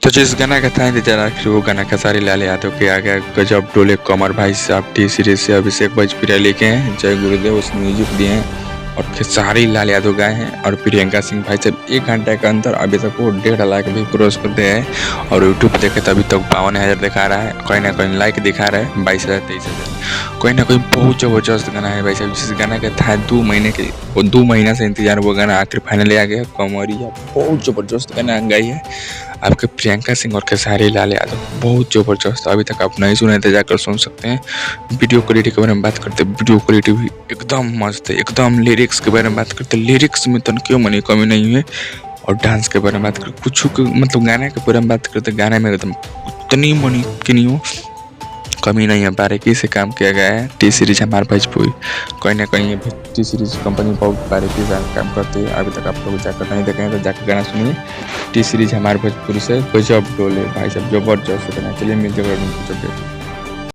तो जिस गाना का था इंतजार आखिर वो गाना खेसारी लाल यादव के आ गया गजब डोले कमर भाई साहब टी सीरीज से अभिषेक भोजपुरिया लिखे हैं, जय गुरुदेव उसने म्यूजिक दिए हैं और खेसारी लाल यादव गाए हैं और प्रियंका सिंह भाई साहब 1 घंटे के अंदर अभी तक वो 1.5 लाख भी क्रॉस कर दिया है और यूट्यूब पे देखे तो अभी तक 52,000 दिखा रहा है, कहीं ना कहीं लाइक दिखा रहा है 22,000 23,000, कहीं ना कहीं बहुत ज़बरदस्त गाना है भाई साहब। जिस गाना का था 2 महीने के 2 महीना से इंतजार, वो गाना आखिर फाइनल आ गया। कमरिया बहुत ज़बरदस्त गाना गाई है आपके प्रियंका सिंह और खेसारी लाल यादव, बहुत ज़बरदस्त। अभी तक आप नहीं सुने तो जाकर सुन सकते हैं। वीडियो क्वालिटी के बारे में बात करते हैं, वीडियो क्वालिटी भी एकदम मस्त है, एकदम लिरिक्स के बारे में बात करते हैं, लिरिक्स में तो क्यों मनी कमी नहीं है। और डांस के बारे में बात करते कुछ मतलब गाने के बारे में बात करते, गाने में एकदम उतनी मनी की नहीं हो कमी नहीं है, बारीकी से काम किया गया है। टी सीरीज हमारे भोजपुरी कहीं ना कहीं टी सीरीज कंपनी बहुत बारीकी से काम करती है। अभी तक आप लोग जाकर नहीं देखें तो जाकर गाना सुनिए। टी सीरीज हमारे भोजपुरी से गजब डोले भाई साहब, जबरदस्त गाना। चलिए मिलते हैं।